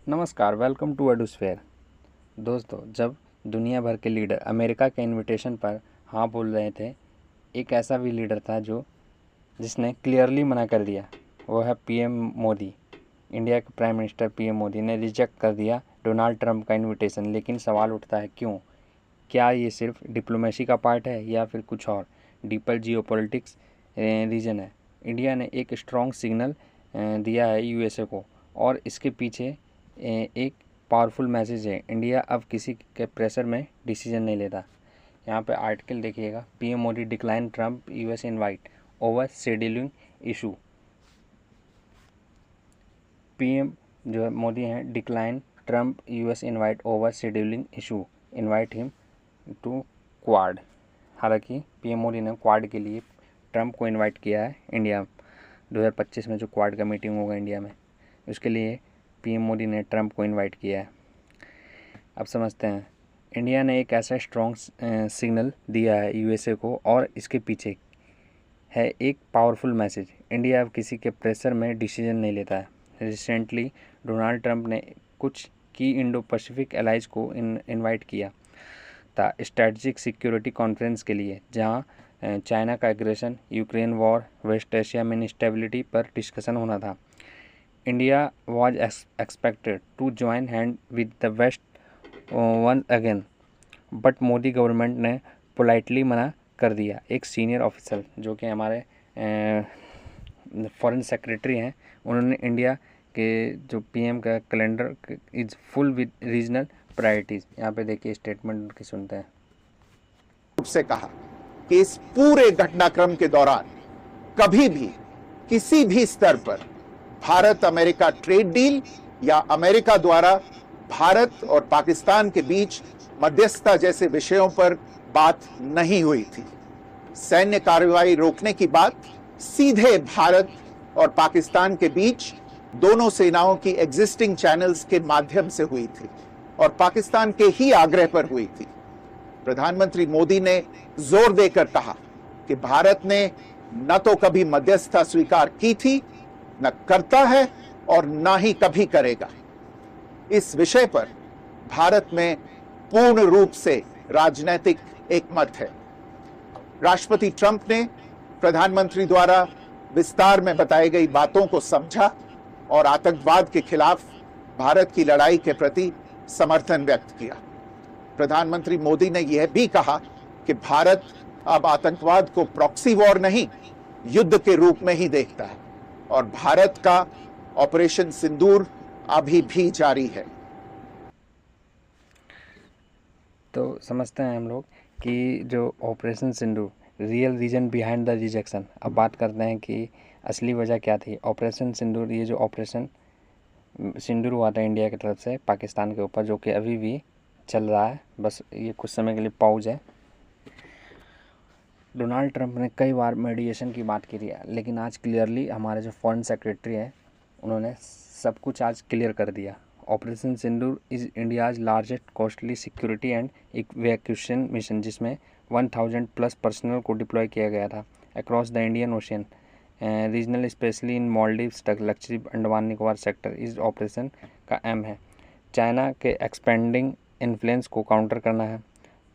नमस्कार, welcome to एडुस्फेयर। दोस्तों, जब दुनिया भर के लीडर अमेरिका के इनविटेशन पर हाँ बोल रहे थे, एक ऐसा भी लीडर था जिसने क्लियरली मना कर दिया। वो है पीएम मोदी। इंडिया के प्राइम मिनिस्टर पीएम मोदी ने रिजेक्ट कर दिया डोनाल्ड ट्रंप का इनविटेशन। लेकिन सवाल उठता है, क्यों? क्या ये सिर्फ डिप्लोमेसी का पार्ट है या फिर कुछ और डीपर जियोपॉलिटिक्स रीजन है? इंडिया ने एक स्ट्रॉन्ग सिग्नल दिया है यूएसए को, और इसके पीछे एक पावरफुल मैसेज है। इंडिया अब किसी के प्रेशर में डिसीजन नहीं लेता। यहाँ पे आर्टिकल देखिएगा, PM Modi decline Trump US invite over scheduling issue. PM जो है मोदी हैं, decline Trump US invite over scheduling issue, invite him to Quad. हालांकि पीएम मोदी ने क्वाड के लिए ट्रंप को इनवाइट किया है। इंडिया 2025 में जो क्वाड का मीटिंग होगा इंडिया में, उसके लिए पीएम मोदी ने ट्रंप को इनवाइट किया है। अब समझते हैं, इंडिया ने एक ऐसा स्ट्रॉन्ग सिग्नल दिया है यूएसए को, और इसके पीछे है एक पावरफुल मैसेज। इंडिया अब किसी के प्रेशर में डिसीजन नहीं लेता है। रिसेंटली डोनाल्ड ट्रंप ने कुछ की इंडो पैसिफिक एलाइज को इनवाइट किया था स्ट्रेटजिक सिक्योरिटी कॉन्फ्रेंस के लिए, जहां चाइना का aggression, Ukraine war, West Asia में इंस्टेबिलिटी पर डिस्कशन होना था। India was expected to join hand with the West once again, but Modi government ने पोलाइटली मना कर दिया। एक सीनियर ऑफिसर जो कि हमारे फॉरेन सेक्रेटरी हैं, उन्होंने इंडिया के जो पीएम का calendar is full with regional priorities. यहाँ पे देखिए स्टेटमेंट उनकी सुनते हैं। से कहा कि इस पूरे घटनाक्रम के दौरान कभी भी किसी भी स्तर पर भारत अमेरिका ट्रेड डील या अमेरिका द्वारा भारत और पाकिस्तान के बीच मध्यस्थता जैसे विषयों पर बात नहीं हुई थी। सैन्य कार्रवाई रोकने की बात सीधे भारत और पाकिस्तान के बीच दोनों सेनाओं की एग्जिस्टिंग चैनल्स के माध्यम से हुई थी और पाकिस्तान के ही आग्रह पर हुई थी। प्रधानमंत्री मोदी ने जोर देकर कहा कि भारत ने न तो कभी मध्यस्थता स्वीकार की थी, न करता है और न ही कभी करेगा। इस विषय पर भारत में पूर्ण रूप से राजनीतिक एकमत है। राष्ट्रपति ट्रंप ने प्रधानमंत्री द्वारा विस्तार में बताई गई बातों को समझा और आतंकवाद के खिलाफ भारत की लड़ाई के प्रति समर्थन व्यक्त किया। प्रधानमंत्री मोदी ने यह भी कहा कि भारत अब आतंकवाद को प्रॉक्सी वॉर नहीं, युद्ध के रूप में ही देखता है और भारत का ऑपरेशन सिंदूर अभी भी जारी है। तो समझते हैं हम लोग कि जो Operation Sindoor, real reason behind the rejection. अब बात करते हैं कि असली वजह क्या थी ऑपरेशन सिंदूर। ये जो ऑपरेशन सिंदूर हुआ था इंडिया की तरफ से पाकिस्तान के ऊपर, जो कि अभी भी चल रहा है, बस ये कुछ समय के लिए पॉज है। डोनाल्ड ट्रंप ने कई बार मीडिएशन की बात की थी, लेकिन आज क्लियरली हमारे जो फॉरेन सेक्रेटरी हैं, उन्होंने सब कुछ आज क्लियर कर दिया। Operation Sindoor is India's largest costly security and evacuation mission, जिसमें 1000+ पर्सनल को डिप्लॉय किया गया था across the Indian ocean regional, specially in Maldives, Lakshadweep, Andaman Nicobar sector. इस ऑपरेशन का एम है चाइना के एक्सपेंडिंग इन्फ्लुएंस को काउंटर करना है,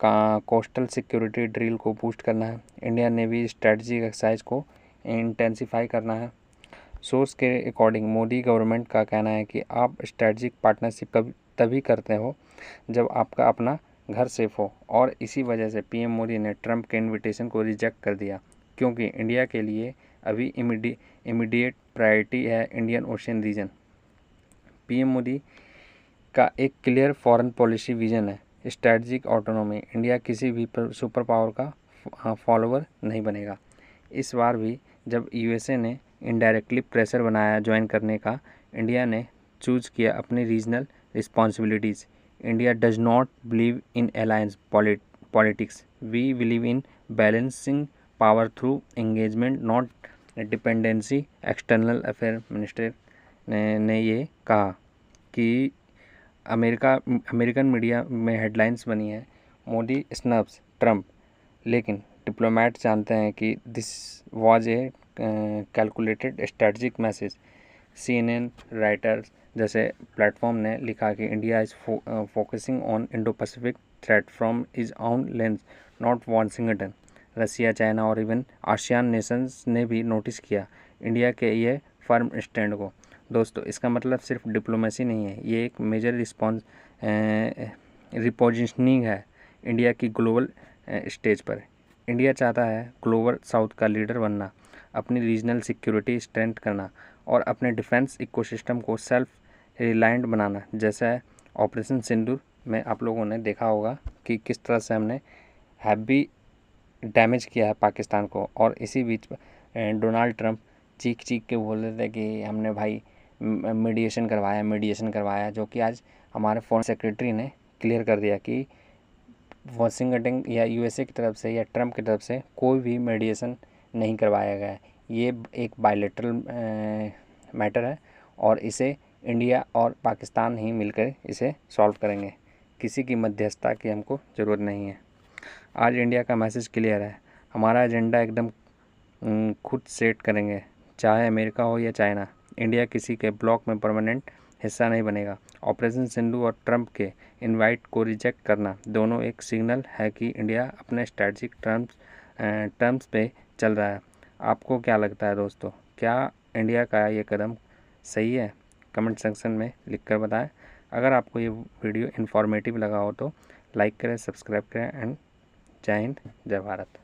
कोस्टल सिक्योरिटी ड्रिल को बूस्ट करना है, इंडियन नेवी स्ट्रेटजिक एक्सरसाइज को इंटेंसिफाई करना है। सोर्स के अकॉर्डिंग मोदी गवर्नमेंट का कहना है कि आप स्ट्रेटजिक पार्टनरशिप तभी करते हो जब आपका अपना घर सेफ हो, और इसी वजह से पीएम मोदी ने ट्रंप के इनविटेशन को रिजेक्ट कर दिया, क्योंकि इंडिया के लिए अभी इमीडिएट प्रायोरिटी है Indian Ocean region. PM Modi का एक क्लियर फॉरेन पॉलिसी विजन है, स्ट्रेटजिक ऑटोनॉमी। इंडिया किसी भी सुपर पावर का फॉलोवर नहीं बनेगा। इस बार भी जब यूएसए ने इनडायरेक्टली प्रेशर बनाया ज्वाइन करने का, इंडिया ने चूज किया अपनी regional responsibilities. India does not believe in alliance politics, we believe in balancing power through engagement not dependency. External affair minister ने ये कहा कि अमेरिकन मीडिया में हेडलाइंस बनी है, मोदी स्नब्स ट्रंप, लेकिन डिप्लोमेट जानते हैं कि this was a calculated strategic message. CNN Reuters जैसे प्लेटफॉर्म ने लिखा कि India is focusing on Indo Pacific threat from is on lens not Washington. Russia, China और इवन आसियान नेशंस ने भी नोटिस किया इंडिया के ये फर्म स्टैंड को। दोस्तों, इसका मतलब सिर्फ डिप्लोमेसी नहीं है, ये एक मेजर रिपोजिशनिंग है इंडिया की ग्लोबल स्टेज पर। इंडिया चाहता है ग्लोबल साउथ का लीडर बनना, अपनी रीजनल सिक्योरिटी स्ट्रेंथ करना और अपने डिफेंस इकोसिस्टम को सेल्फ रिलायंट बनाना। जैसा ऑपरेशन सिंदूर में आप लोगों ने देखा होगा कि किस तरह से हमने हैवी डैमेज किया है पाकिस्तान को, और इसी बीच डोनाल्ड ट्रंप चीख के बोल रहे थे कि हमने भाई मीडिएशन करवाया, जो कि आज हमारे फॉरेन सेक्रेटरी ने क्लियर कर दिया कि वाशिंगटन या यूएसए की तरफ से या ट्रंप की तरफ से कोई भी मीडिएशन नहीं करवाया गया है। ये एक बायलैटरल मैटर है और इसे इंडिया और पाकिस्तान ही मिलकर इसे सॉल्व करेंगे। किसी की मध्यस्थता की हमको ज़रूरत नहीं है। आज इंडिया का मैसेज क्लियर है, हमारा एजेंडा एकदम खुद सेट करेंगे, चाहे अमेरिका हो या चाइना। इंडिया किसी के ब्लॉक में परमानेंट हिस्सा नहीं बनेगा। ऑपरेशन सिंधु और ट्रंप के इनवाइट को रिजेक्ट करना दोनों एक सिग्नल है कि इंडिया अपने स्ट्रेटजिक टर्म्स पे चल रहा है। आपको क्या लगता है दोस्तों, क्या इंडिया का ये कदम सही है? कमेंट सेक्शन में लिखकर बताएं। अगर आपको ये वीडियो इन्फॉर्मेटिव लगा हो तो लाइक करें, सब्सक्राइब करें एंड जय हिंद, जय भारत।